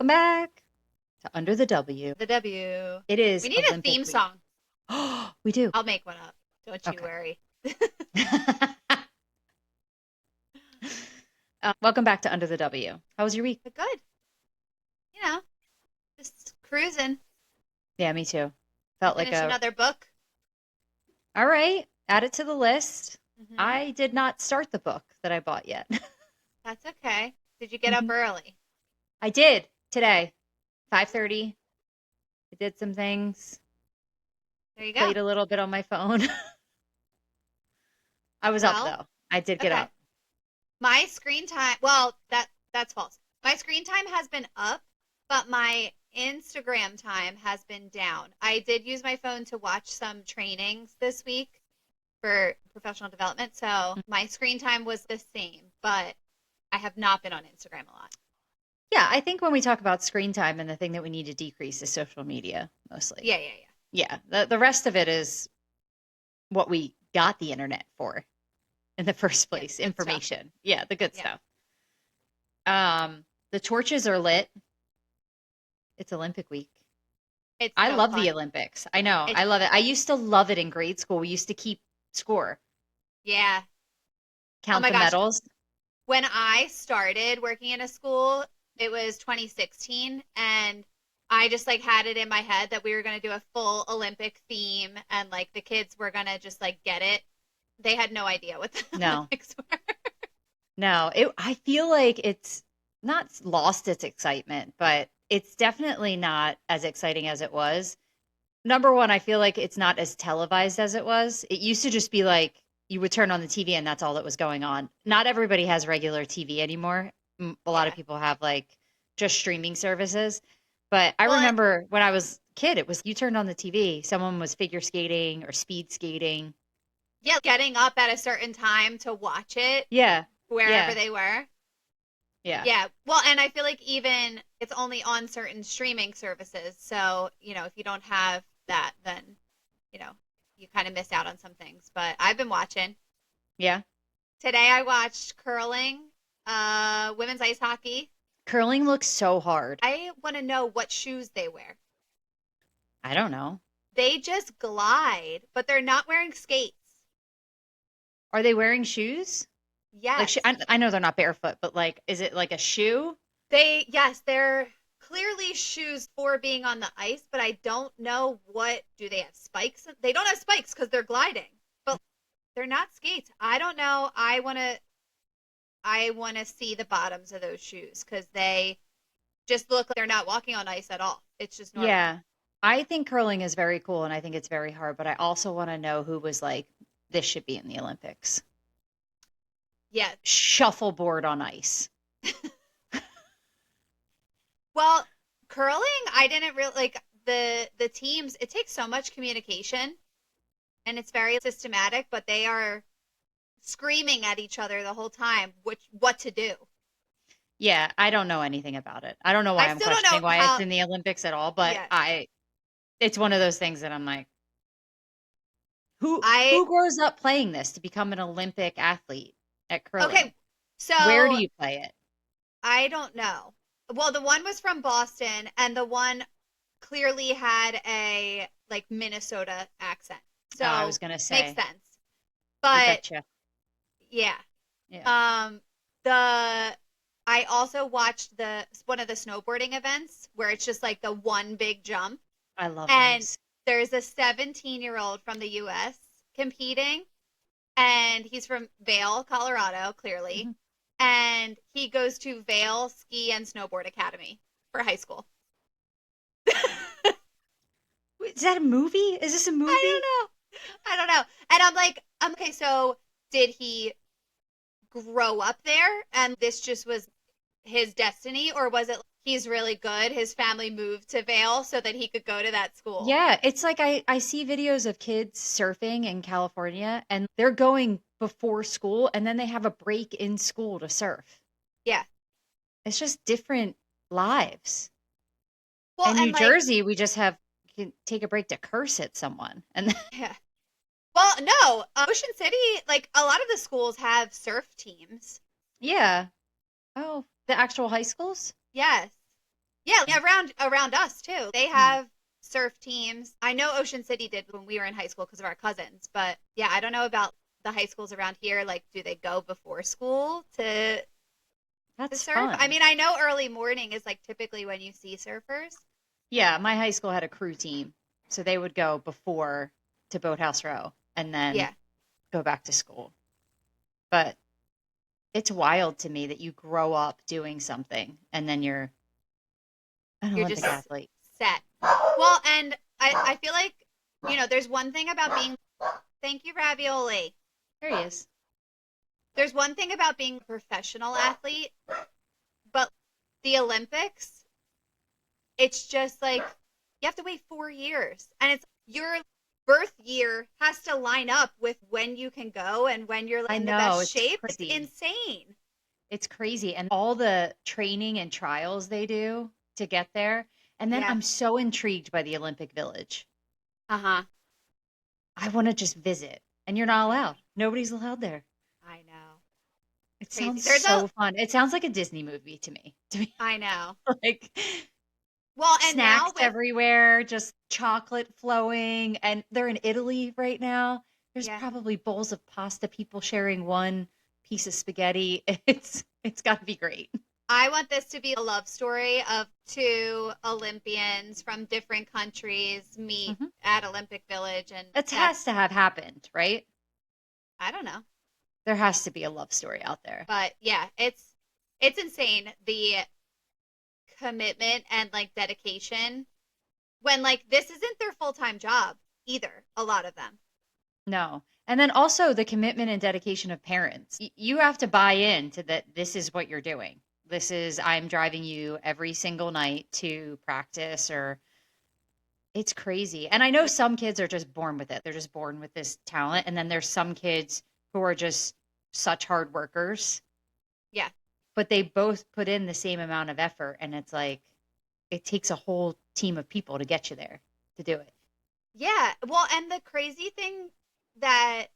back to Under the W. The W. It is We need a Olympic theme week. song. We do. I'll make one up. Don't you Okay. worry. Welcome back to Under the W. How was your week? But good. You know, just cruising. Yeah, me too. I Felt like finished a, another book. all right, add it to the list. hmm I did not start the book that I bought yet. That's okay. Did you get up Mhm. early? I did today, 5:30. I did some things, There you go. played a little bit on my phone. I was up Well, though. I did get okay. up. My screen time, well, that's false. My screen time has been up, but my Instagram time has been down. I did use my phone to watch some trainings this week for professional development, so my screen time was the same, but I have not been on Instagram a lot. Yeah, I think when we talk about screen time and the thing that we need to decrease is social media mostly. Yeah, yeah, yeah. Yeah, the rest of it is what we got the internet for in the first Yeah, the place, good stuff. information. Yeah, the good Yeah. stuff. The torches are lit. It's Olympic week. It's I so love the fun. Olympics. I know. It's I love it. I used to love it in grade school. We used to keep score, yeah. Oh count my the gosh. medals. When I started working in a school, it was 2016, and I just like had it in my head that we were going to do a full Olympic theme, and like the kids were going to just like get it. They had no idea what the No, Olympics were. no. I feel like it's not lost its excitement, but it's definitely not as exciting as it was. Number one, I feel like it's not as televised as it was. It used to just be like you would turn on the TV and that's all that was going on. Not everybody has regular TV anymore. A lot of Yeah. people have like just streaming services. But I Well, remember when I was a kid, it was you turned on the TV, someone was figure skating or speed skating. yeah, getting up at a certain time to watch it Yeah. wherever Yeah. they were. Yeah. Yeah. Well, and I feel like even it's only on certain streaming services. So, if you don't have that, then, you know, you kind of miss out on some things. But I've been watching. Yeah. Today I watched curling, women's ice hockey. Curling looks so hard. I want to know what shoes they wear. I don't know. They just glide, but they're not wearing skates. Are they wearing shoes? Like, Yes. I know they're not barefoot, but like, is it like a shoe? Yes, they're clearly shoes for being on the ice, but I don't know do they have spikes? They don't have spikes because they're gliding, but they're not skates. I don't know. I want to see the bottoms of those shoes because they just look like they're not walking on ice at all. It's just normal. Yeah. I think curling is very cool and I think it's very hard, but I also want to know who was like, this should be in the Olympics. Yeah. Shuffleboard on ice. Well, curling, I didn't really like the teams. It takes so much communication and it's very systematic, but they are screaming at each other the whole time which what to do. Yeah, I don't know anything about it. I don't know why I I'm still don't know questioning why it's how. in the Olympics at all, but Yeah. it's one of those things that I'm like, I who grows up playing this to become an Olympic athlete at curling? Okay, Where do so you play it? I don't know. Well, the one was from Boston and the one clearly had a like Minnesota accent. Oh, I was So, gonna makes say, sense. you But betcha. yeah. Yeah, Um the I also watched the one of the snowboarding events where it's just like the one big jump, I love and those. there's a 17-year-old from the US competing, and he's from Vail, Colorado, clearly. Mhm. And he goes to Vail Ski and Snowboard Academy for high school. Wait, is that a movie? Is this a I movie? don't know. I don't know. And I'm like, okay, so did he grow up there and this just was his destiny, or was it he's really good? His family moved to Vail so that he could go to that school. Yeah, it's like I see videos of kids surfing in California and they're going before school and then they have a break in school to surf. Yeah. It's just different lives. Well, In New and like, Jersey, we just have you can take a break to curse at someone. And yeah. Well, no, Ocean City, like a lot of the schools have surf teams. yeah. Oh, the actual high schools? Yes. Yeah, around us too. They have surf teams. I know Ocean City did when we were in high school because of our cousins, but yeah, I don't know about the high schools around here. Like, do they go before school to That's surf? I fun. mean, I know early morning is like typically when you see surfers. Yeah, my high school had a crew team, so they would go before to Boathouse Row and then Yeah, go back to school. But it's wild to me that you grow up doing something and then you're an you're Olympic just athlete. set. Well, and I feel like, there's one thing about being, thank you, Ravioli. There he is. There's one thing about being a professional athlete, but the Olympics, it's just like you have to wait 4 years. And it's your birth year has to line up with when you can go and when you're I in the know, best it's shape. It's crazy. insane. It's crazy. And all the training and trials they do to get there. And then Yeah. I'm so intrigued by the Olympic Village. Uh huh. I want to just visit. And you're not allowed. Nobody's allowed there. I know. It Crazy. sounds There's a, so fun. It sounds like a Disney movie to me. To be I know. like Well, and now snacks with, everywhere, just chocolate flowing. And they're in Italy right now. There's yeah, probably bowls of pasta, people sharing one piece of spaghetti. It's got to be great. I want this to be a love story of two Olympians from different countries meet Hmm. at Olympic Village. And It that's, has to have happened, right? I don't know. There has to be a love story out there. But yeah, it's insane the commitment and like dedication when like this isn't their full-time job either, a lot of them. No. And then also the commitment and dedication of parents. You have to buy in to that this is what you're doing. This is I'm driving you every single night to practice or it's crazy. And I know Yeah. some kids are just born with it. They're just born with this talent. And then there's some kids who are just such hard workers, Yeah. but they both put in the same amount of effort. And it's like it takes a whole team of people to get you there to do it. Yeah. Well, and the crazy thing that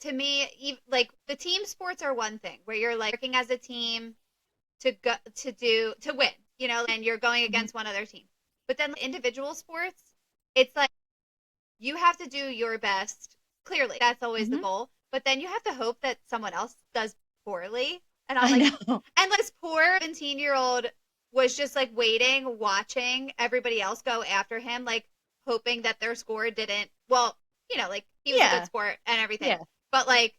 to me, like the team sports are one thing where you're like working as a team to go to win, and you're going Hmm. against one other team. But then individual sports, it's like you have to do your best. Clearly, that's always the Hmm. goal. But then you have to hope that someone else does poorly. And I'm I like, know. and this poor 17-year-old was just like waiting, watching everybody else go after him, like hoping that their score didn't, well, like he was a good Yeah. sport and everything. Yeah. But like,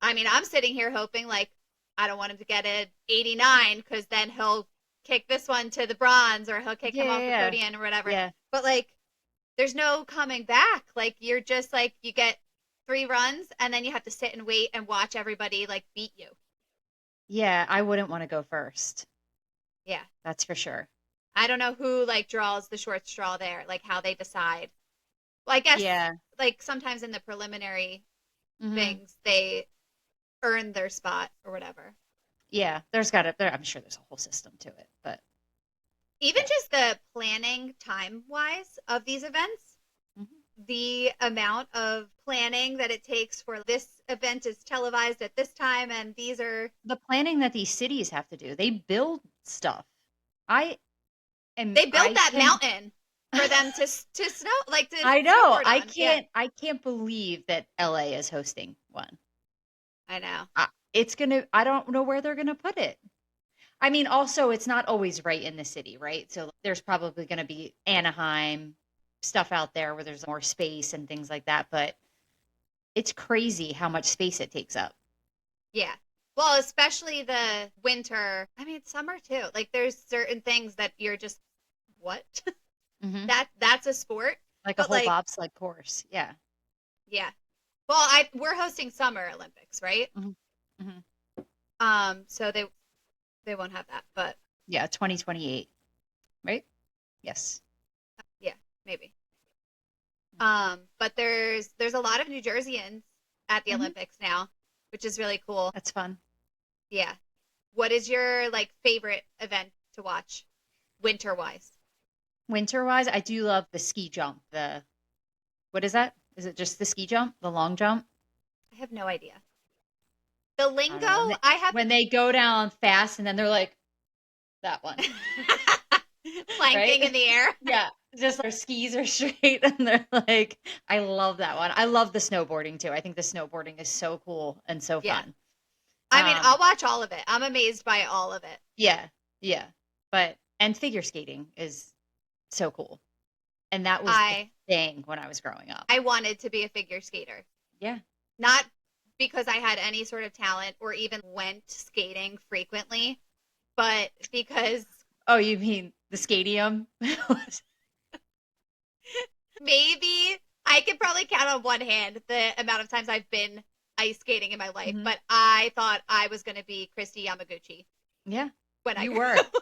I mean, I'm sitting here hoping like I don't want him to get an 89 because then he'll kick this one to the bronze or he'll kick Yeah. him off the Yeah. podium or whatever. Yeah. But like, there's no coming back. Like you're just like you get 3 runs and then you have to sit and wait and watch everybody like beat you. Yeah. I wouldn't want to go first. Yeah. That's for sure. I don't know who like draws the short straw there, like how they decide. Well, I guess Yeah. like sometimes in the preliminary Hmm. things they earn their spot or whatever. Yeah. There's got to, there, I'm sure there's a whole system to it, but Even yeah. just the planning time wise of these events, Hmm. the amount of planning that it takes for this event is televised at this time and these are The planning that these cities have to do, they build stuff. I they built I that can, mountain for them to snow like to I know. snowboard on. Yeah, I can't believe that LA is hosting one. I know. It's going to, I don't know where they're going to put it. I mean, also, it's not always right in the city, right? So there's probably going to be Anaheim stuff out there where there's more space and things like that. But it's crazy how much space it takes up. Yeah. Well, especially the winter. I mean, summer too. Like there's certain things that you're just what? Hmm. That's a sport. Like a But whole like, bobsled course. Yeah. yeah. Well, I we're hosting Summer Olympics, right? Hmm. Hmm. So they won't have that, but Yeah. 2028, right? Yes. yeah, maybe. But there's a lot of New Jerseyans at the Hmm. Olympics now, which is really cool. That's fun. Yeah. What is your like favorite event to watch winter wise? Winter wise, I do love the ski jump. The, what is that? Is it just the ski jump? The long jump? I have no idea. The I lingo, don't know. I have When they go down fast and then they're like, that one. Planking in right? the air. Yeah, just their skis are straight and they're like, I love that one. I love the snowboarding too. I think the snowboarding is so cool and so Yeah. fun. I mean, Um, I'll watch all of it. I'm amazed by all of it. yeah, yeah. But and figure skating is so cool. And that was the I thing when I was growing up. I wanted to be a figure skater. Yeah. Not because I had any sort of talent or even went skating frequently, but because Oh, you mean the stadium? maybe I could probably count on one hand the amount of times I've been ice skating in my life, hmm but I thought I was going to be Christy Yamaguchi Yeah, when I you grew were. up.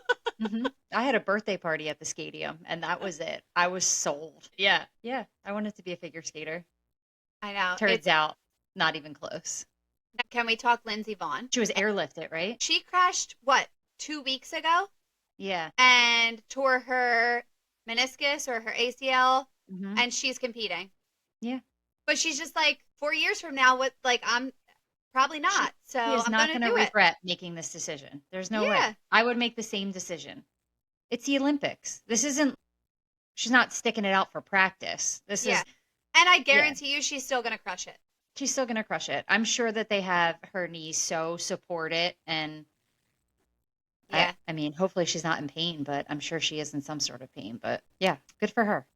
I had a birthday party at the stadium, and that was it. I was sold. Yeah, yeah. I wanted to be a figure skater. I know. Turns out, not even close. Can we talk Lindsey Vaughn? She was airlifted, right? She crashed, what, 2 weeks ago? Yeah. And tore her meniscus or her ACL, hmm and she's competing. Yeah. But she's just like 4 years from now, what? Like I'm probably She not. So she is I'm not gonna going to do it. regret making this decision. There's no way. Yeah, I would make the same decision. It's the Olympics. This isn't. She's not sticking it out for practice. This yeah. is. And I Yeah. guarantee you, she's still gonna crush it. She's still going to crush it. I'm sure that they have her knees so support it and Yeah, I mean, hopefully she's not in pain, but I'm sure she is in some sort of pain. But yeah, good for her.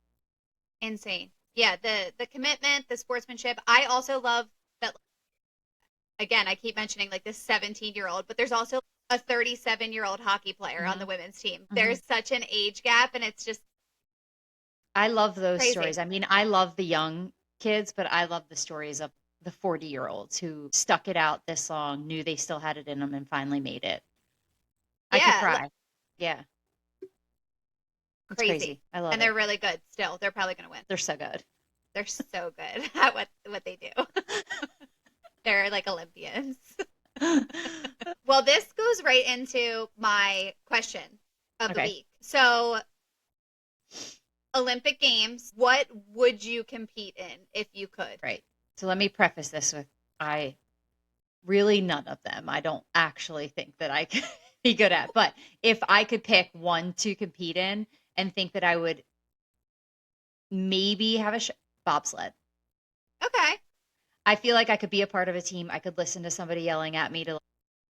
insane. Yeah, the commitment, the sportsmanship. I also love that. Again, I keep mentioning like this 17-year-old, but there's also a 37-year-old hockey player on hmm the women's team. hmm There's such an age gap, and it's just I love those crazy. stories. I mean, I love the young kids, but I love the stories of the 40-year-olds who stuck it out this long, knew they still had it in them, and finally made it. I could Yeah, cry. Yeah, it's crazy. crazy. I love And it. they're really good still. They're probably gonna win. They're so good. They're so good at what they do. They're like Olympians. Well, this goes right into my question of the Okay, week. So, Olympic Games, what would you compete in if you could? right. So let me preface this with I really none of them. I don't actually think that I could be good at. But if I could pick one to compete in and think that I would maybe have bobsled. Okay. I feel like I could be a part of a team. I could listen to somebody yelling at me to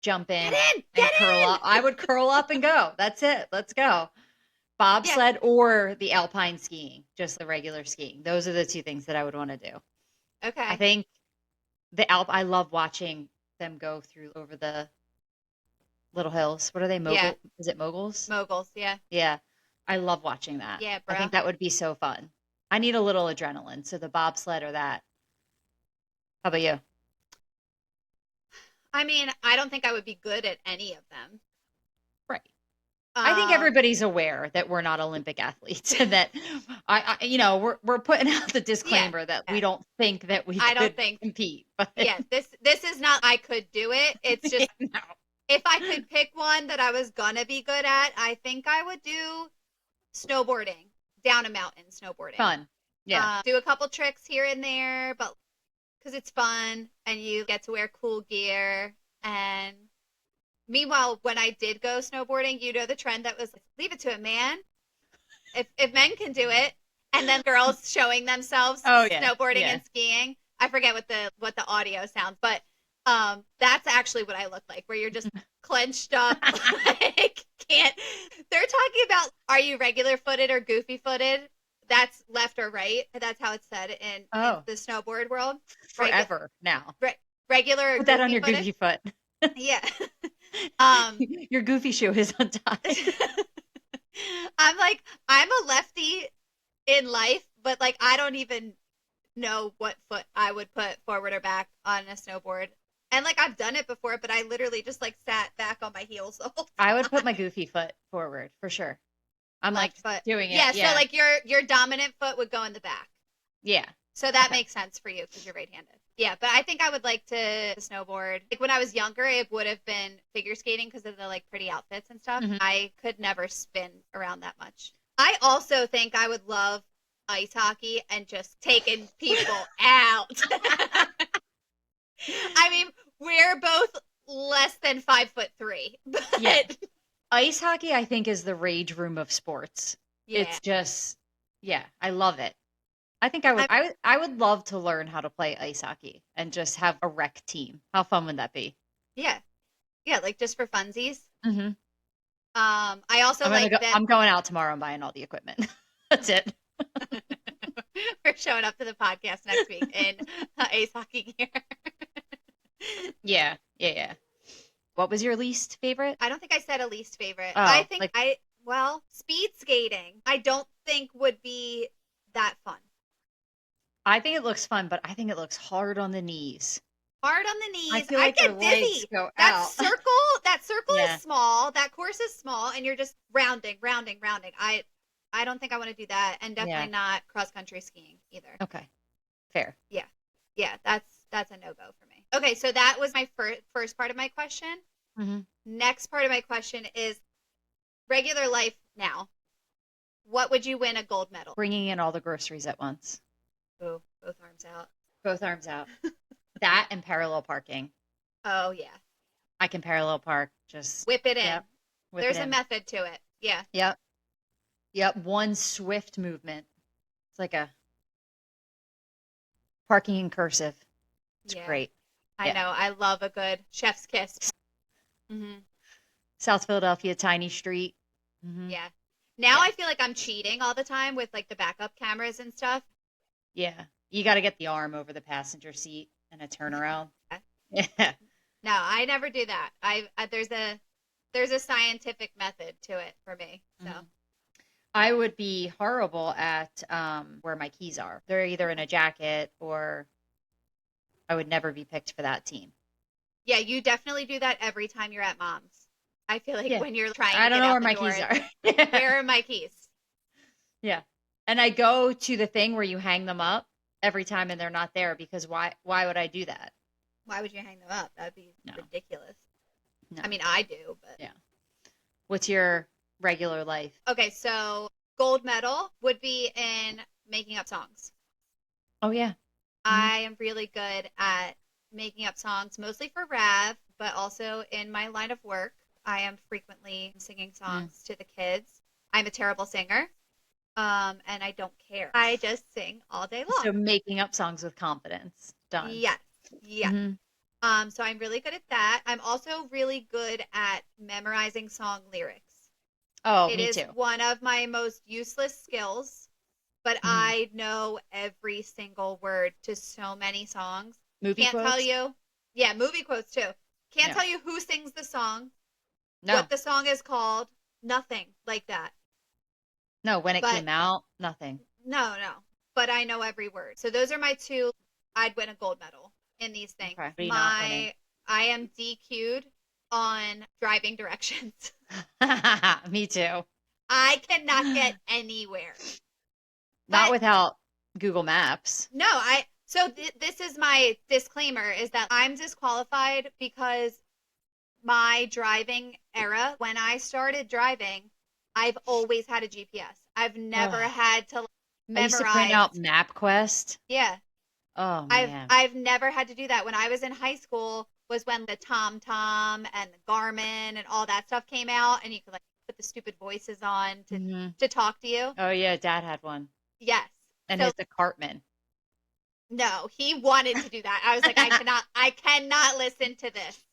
jump Get in in! and Get curl in! up. I would curl up and go. That's it. Let's go. Yeah. Bobsled or the alpine skiing, just the regular skiing. Those are the two things that I would want to do. I Okay. think I love watching them go through over the little hills. What are they? Yeah. Is it moguls? Moguls. Yeah. Yeah. I love watching that. Yeah, I bro. think that would be so fun. I need a little adrenaline. So the bobsled or that. How about you? I mean, I don't think I would be good at any of them. Right. I think Um, everybody's aware that we're not Olympic athletes and that we're putting out the yeah. disclaimer that we Yeah. don't think that we I don't could think compete. But yeah, this is not I could do it. It's just no. if I could pick one that I was gonna be good at, I think I would do snowboarding, down a mountain snowboarding. Fun. Yeah. Do a couple tricks here and there, but because it's fun and you get to wear cool gear. And meanwhile, when I did go snowboarding, you know the trend that was leave it to a man. If men can do it, and then girls showing themselves Oh yeah. snowboarding Yeah. and skiing. I forget what the audio sounds, but that's actually what I look like, where you're just clenched up, like can't. They're talking about are you regular footed or goofy footed? That's left or right. That's how it's said in Oh, the snowboard world. Regu- forever now. re- regular or Put that on goofy your footed. goofy foot. Yeah. um, Your goofy shoe is untied. I'm like I'm a lefty in life, but like I don't even know what foot I would put forward or back on a snowboard. And like I've done it before, but I literally just like sat back on my heels the whole I would put time. my goofy foot forward for sure. I'm like Left foot. doing it. Yeah, so Yeah. like your dominant foot would go in the back. Yeah. So that Okay. makes sense for you because you're right-handed. Yeah, but I think I would like to snowboard. Like when I was younger, it would have been figure skating because of the like pretty outfits and stuff. hmm I could never spin around that much. I also think I would love ice hockey and just taking people out. I mean, we're both less than 5'3", Yeah. but Ice hockey, I think, is the rage room of sports. Yeah. It's just, yeah, I love it. I think I would, I'm, I would love to learn how to play ice hockey and just have a rec team. How fun would that be? yeah. Yeah, like just for funsies. Hmm. I also like that I'm going out tomorrow and buying all the equipment. That's it. we're showing up to the podcast next week in ace hockey gear. Yeah, yeah, yeah. What was your least favorite? I don't think I said a least favorite. I Oh, think like well, speed skating, I don't think would be that fun. I think it looks fun, but I think it looks hard on the knees. Hard on the I knees. feel I like your get legs dizzy. go That out. circle, that circle is Yeah. small. That course is small, and you're just rounding, rounding, rounding. I don't think I want to do that, and Yeah. definitely not cross country skiing either. Okay. Fair. Yeah, yeah, that's a no go for me. Okay, so that was my first part of my question. Hmm. Next part of my question is regular life now. What would you win a gold medal? Bringing in all the groceries at once. Oh, both arms out. Both arms out. That and parallel parking. Oh yeah, I can parallel park. Just, whip it in. yep. Whip it There's a in. method to it. Yeah, Yep. Yep. One swift movement. It's like a parking in cursive. It's yeah. great. I Yeah. know. I love a good chef's kiss. Hmm. South Philadelphia, tiny street. Hmm. Yeah. Now Yeah. I feel like I'm cheating all the time with like the backup cameras and stuff. Yeah. You got to get the arm over the passenger seat and a turnaround. Yeah. No, I never do that. There's a scientific method to it for me. So Mhm. I would be horrible at where my keys are. They're either in a jacket or I would never be picked for that team. yeah, you definitely do that every time you're at mom's. I feel like Yeah. when you're trying I to don't get know out where the my door, keys it's are. like, where are my keys? Yeah. And I go to the thing where you hang them up every time and they're not there because why would I do that? Why would you hang them up? That'd be No. ridiculous. No. I mean, I do, but Yeah. What's your regular life? okay. So gold medal would be in making up songs. Oh yeah. Hmm. I am really good at making up songs, mostly for Rav, but also in my line of work. I am frequently singing Mm. songs to the kids. I'm a terrible singer, and I don't care. I just sing all day So long. making up songs with confidence. Done. Yes, yes. Hmm. So I'm really good at that. I'm also really good at memorizing song lyrics. Oh, It me is too. one of my most useless skills, but Hmm. I know every single word to so many songs. Movie Can't tell quotes? you. Yeah, movie quotes too. Can't Yeah. tell you who sings the song, No. what the song is called, nothing like that. No, when it But came out, nothing. no, no. But I know every word. So those are my two. I'd win a gold medal in these things. Okay. What are you not winning? I am DQ'd on driving directions. Me too. I cannot get anywhere. Not But without Google Maps. no, this is my disclaimer is that I'm disqualified because my driving era, when I started driving, I've always had a GPS. I've never Ugh. had to I used to print out memorize. MapQuest. Yeah. Oh I've man. I've never had to do that. When I was in high school was when the TomTom and the Garmin and all that stuff came out and you could like put the stupid voices on Hmm. to talk to you. Oh yeah, Dad had one, Yes. and So his the Cartman. no, he wanted to do that. I was like, I cannot listen to this.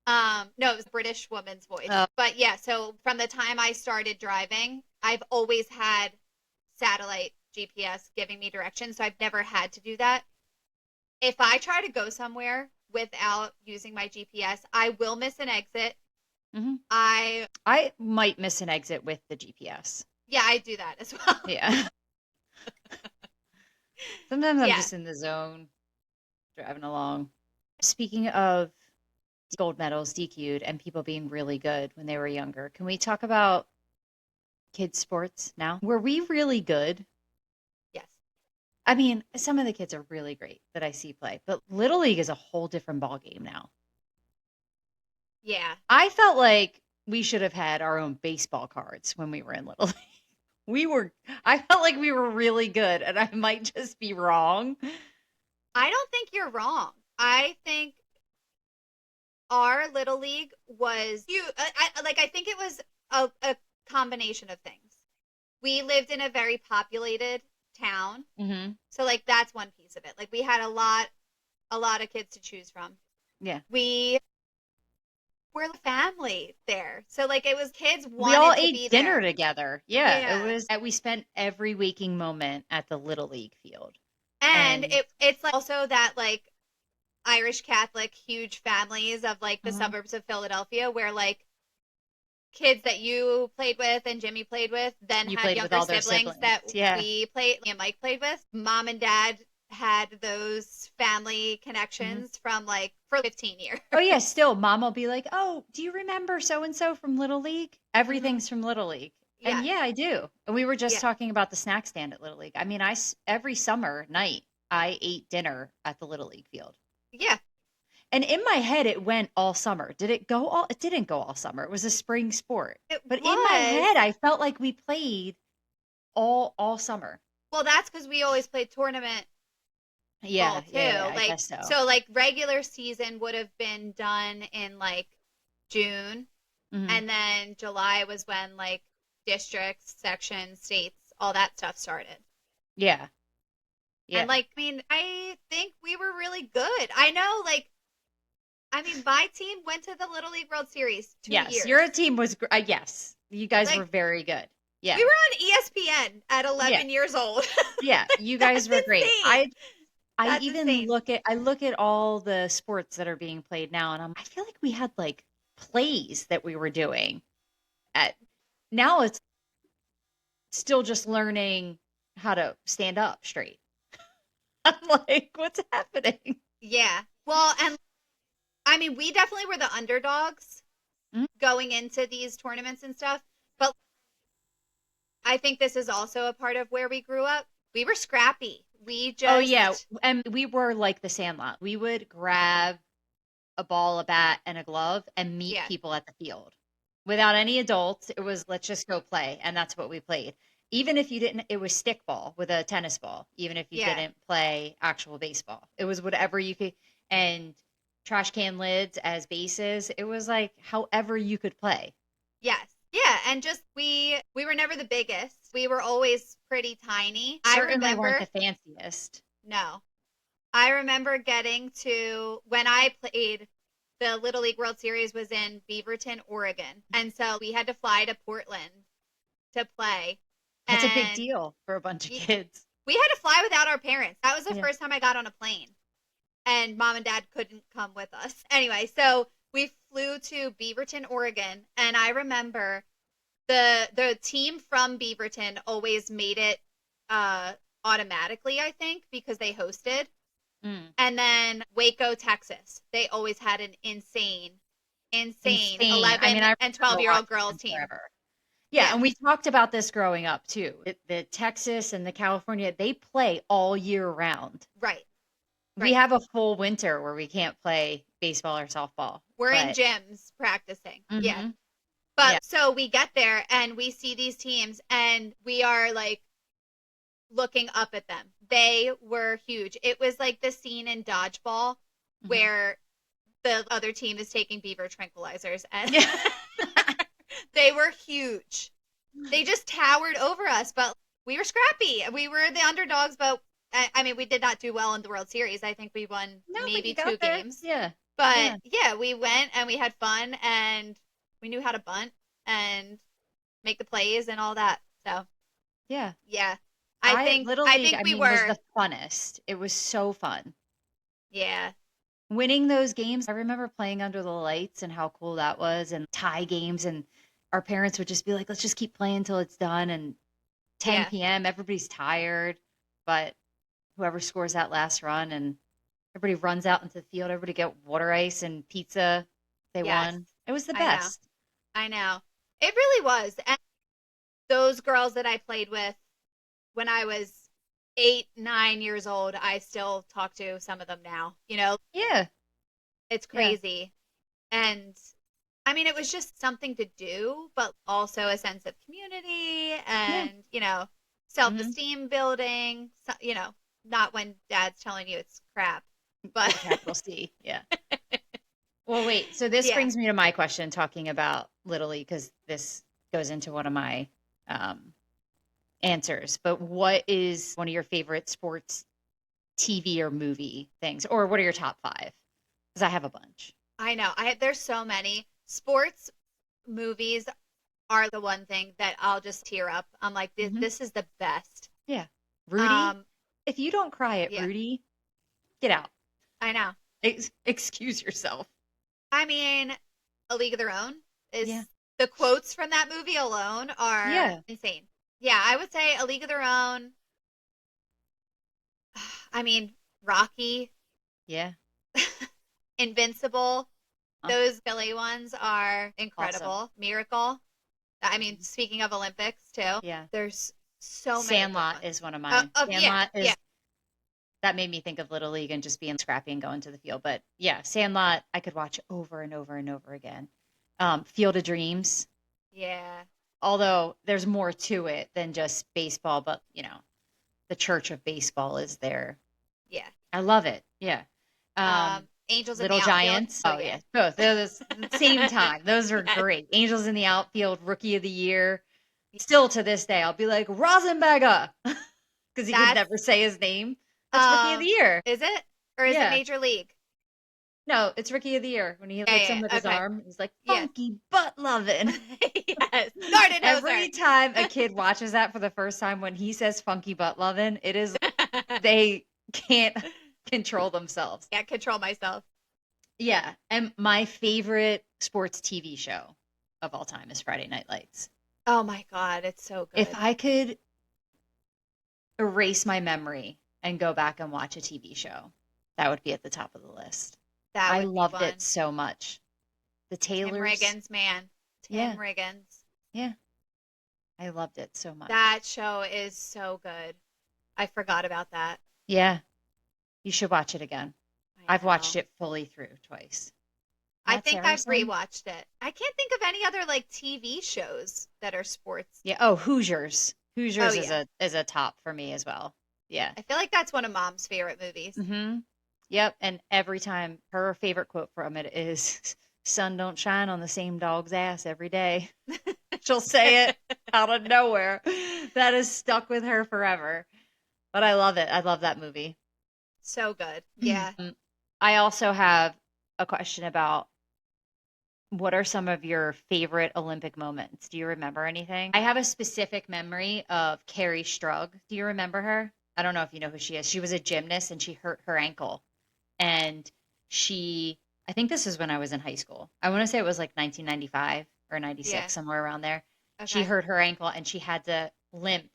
No, it was a British woman's voice. Oh, But yeah, so from the time I started driving, I've always had satellite GPS giving me directions, so I've never had to do that. If I try to go somewhere without using my GPS, I will miss an exit. hmm. I I might miss an exit with the GPS. Yeah, I do that as well. Yeah. Sometimes I'm Yeah. just in the zone, driving along. Speaking of gold medals, DQ'd, and people being really good when they were younger, can we talk about kids' sports now? Were we really good? Yes. I mean, some of the kids are really great that I see play, but Little League is a whole different ballgame now. Yeah. I felt like we should have had our own baseball cards when we were in Little League. I felt like we were really good, and I might just be wrong. I don't think you're wrong. I think our little league was you. I think it was a combination of things. We lived in a very populated town, Mm-hmm. so like that's one piece of it. Like we had a lot of kids to choose from. Yeah. We were the family there, so like it was kids We all wanted to ate be dinner there. together. Yeah, it Yeah, was we spent every waking moment at the Little League field. and And it's like also that like Irish Catholic huge families of like the Mhm. suburbs of Philadelphia where like kids that you played with and Jimmy played with then You had played with younger all their siblings siblings. that Yeah. we played and Mike played with. Mom and dad had those family Mhm. connections from like for 15 years. Oh yeah, still mom will be like, "Oh, do you remember so and so from Little League? Hmm. Everything's from Little League." And Yes. yeah, I do. And we were just Yeah. talking about the snack stand at Little League. I mean, every summer night I ate dinner at the Little League field. Yeah. And in my head it went all summer. Did it go all it didn't go all summer. It was a spring sport. It But in my was. head I felt like we played all summer. Well, that's because we always played tournament ball Yeah, yeah, yeah, too. I Like, guess so. so like regular season would have been done in like June. Mhm. And then July was when like districts, sections, states, all that stuff started. Yeah. And Yeah. like, I mean, I think we were really good. I know, like, I mean, my team went to the Little League World Series two Yes, years. your team was yes. You guys were Like, very good. we Yeah. were on ESPN at Yeah. 11 years old. Yeah, you That's guys were great. insane. That's insane. I look at all the sports that are being played now and I feel like we had like plays that we were doing at now it's still just learning how to stand up straight. I'm like, what's happening? Yeah. Well, and I mean, we definitely were the underdogs Mhm. going into these tournaments and stuff. But I think this is also a part of where we grew up. We were scrappy. We Oh yeah, just, and we were like the Sandlot. We would grab a ball, a bat, and a glove and meet yeah, people at the field without any adults. It was let's just go play, and that's what we played. Even if you didn't, it was stick ball with a tennis ball. Even if you yeah, didn't play actual baseball, it was whatever you could. And trash can lids as bases. It was like however you could play. yes. Yeah, and just we were never the biggest. We were always pretty tiny. I Certainly weren't remember the fanciest. no. I remember getting to when I played the Little League World Series was in Beaverton, Oregon. And so we had to fly to Portland to play. That's a big And deal for a bunch of we kids. had to fly without our parents. That was the Yeah. first time I got on a plane. And mom and dad couldn't come with us. Anyway, so we flew to Beaverton, Oregon, and I remember the team from Beaverton always made it uh automatically, I think, because they hosted. Mm. And then Waco, Texas. They always had an insane Insane. I mean, 11 I and remember 12-year-old watching girls them team. forever. Yeah, Yeah. and we talked about this growing up too. The Texas and the California, they play all year round. Right. We Right. have a full winter where we can't play baseball or softball, We're in but gyms practicing. Yeah. hmm yeah. But so we get there and we see these teams and we are like looking up at them. They were huge. It was like the scene in Dodgeball hmm where the other team is taking beaver tranquilizers and Yeah. they were huge. They just towered over us, but we were scrappy. We were the underdogs, but I mean, we did not do well in the World Series. I think we won No, but maybe you two got there. games. Yeah. But Yeah. yeah, we went and we had fun and we knew how to bunt and make the plays and all that. So Yeah. yeah, I Little I League, think I we mean, was were. the funnest. It was so fun. Yeah, Winning those games, I remember playing under the lights and how cool that was and tie games and our parents would just be like, "Let's just keep playing until it's done." And yeah, 10 p.m. Everybody's tired, but whoever scores that last run and everybody runs out into the field, everybody get water ice and pizza. They yes, won. It was the I know, best. I know. It really was. And those girls that I played with when I was 8, 9 years old, I still talk to some of them now. Yeah. It's Yeah. crazy. And I mean, it was just something to do, but also a sense of community Yeah. and, self hmm esteem building, not when dad's telling you it's crap, but With a capital C. Yeah. Well, wait. So this yeah. brings me to my question talking about Little League because this goes into one of my um, answers. But what is one of your favorite sports TV or movie things, or what are your top five? Because I have a bunch. I know. There's so many. Sports movies are the one thing that I'll just tear up. I'm like, this, Hmm. this is the best. Yeah, Rudy. Um, If you don't cry at yeah, Rudy, get out. I know. Excuse yourself. I mean, A League of Their Own Yeah. is the quotes from that movie alone are Yeah. insane. Yeah, I would say A League of Their Own. I mean, Rocky, Yeah. Invincible. Uh, Those Philly ones are awesome. incredible. Miracle. I mean, speaking of Olympics too, Yeah. there's so many good Sandlot ones. is one of mine. Yeah, Sandlot yeah, is that made me think of Little League and just being scrappy and going to the field. But yeah, Sandlot I could watch over and over and over again. Field of Dreams, yeah, although there's more to it than just baseball, but the Church of Baseball is there. yeah. I love it. Yeah. Angels in the Little Outfield. Giants. Oh Oh yeah. yeah, both. Those at the same time. Those are Yes. great. Angels in the Outfield, Rookie of the Year. Still to this day, I'll be like Rosenberger because he could That's never say his name. That's Rookie of the um, Year. is it or is it Yeah. Major League? No, it's Rookie of the Year when he Yeah, hits him yeah. with Yeah. his Okay. arm. He's like Yes. funky butt loving. Yes. Garden Every Hoser. time a kid watches that for the first time, when he says funky butt loving, it is they can't control themselves. Can't control myself. Yeah, and my favorite sports TV show of all time is Friday Night Lights. Oh my God, it's so If good. I could erase my memory and go back and watch a TV show, that would be at the top of the list. That I would be loved it one. so much. The Tim Taylors, Riggins, man. Tim yeah, Riggins. yeah, I loved it so much. That show is so good. I forgot about that. Yeah, you should watch it again. I I've watched know. it fully through twice. I Matt think I've Saracen? rewatched it. I can't think of any other like TV shows that are sports. Yeah. Oh, Hoosiers. Oh Hoosiers is yeah. a top for me as well. Yeah. I feel like that's one of Mom's favorite movies. Mm-hmm. Yep. And every time her favorite quote from it is sun don't shine on the same dog's ass every day. She'll say it out of nowhere. That is stuck with her forever. But I love it. I love that movie. So good. Yeah. I also have a question about what are some of your favorite Olympic moments? Do you remember anything? I have a specific memory of Carrie Strug. Do you remember her? I don't know if you know who she is. She was a gymnast and she hurt her ankle. And I think this is when I was in high school. I want to say it was like 1995 or Yeah. 96, somewhere around there. She Okay. hurt her ankle and she had to limp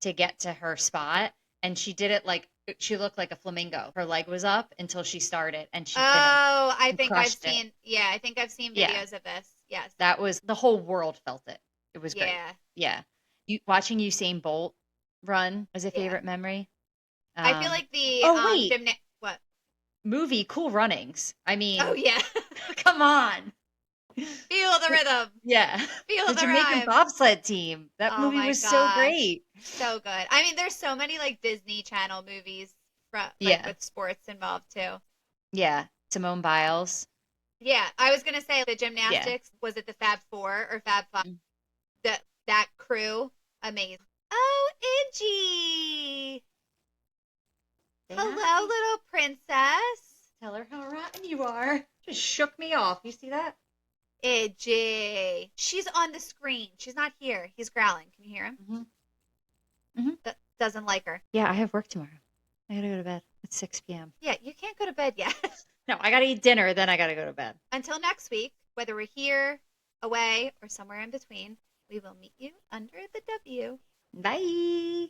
to get to her spot. And she did it like she looked like a flamingo. Her leg was up until she started and she finished Oh, I and think I've crushed it. seen, yeah, I think I've seen Yeah. videos of this. Yes. That was the whole world felt it. It was great. Yeah. Yeah. Watching Usain Bolt run was a Yeah. favorite memory. I feel Um, like the oh wait, what? movie Cool Runnings. I Oh mean, yeah. come on. Feel the rhythm. Yeah. Feel The the Jamaican rhyme. bobsled team. That Oh movie my was so gosh. great. So good. I mean, there's so many like Disney Channel movies from like Yeah. with sports involved too. Yeah. Simone Biles. Yeah, I was gonna say the Yeah. gymnastics. Was it the Fab Four or Fab Five? Mm. That crew, amazing. Oh, Iggy. Say Hello, hi. little princess. Tell her how rotten you are. Just shook me off. You see that? Iggy. She's on the screen. She's not here. He's growling. Can you hear him? Hmm. Hmm. Doesn't like her. Yeah, I have work tomorrow. I gotta go to bed at 6 p.m. Yeah, you can't go to bed yet. No, I gotta eat dinner, then I gotta go to bed. Until next week, whether we're here, away, or somewhere in between, we will meet you under the W. Bye.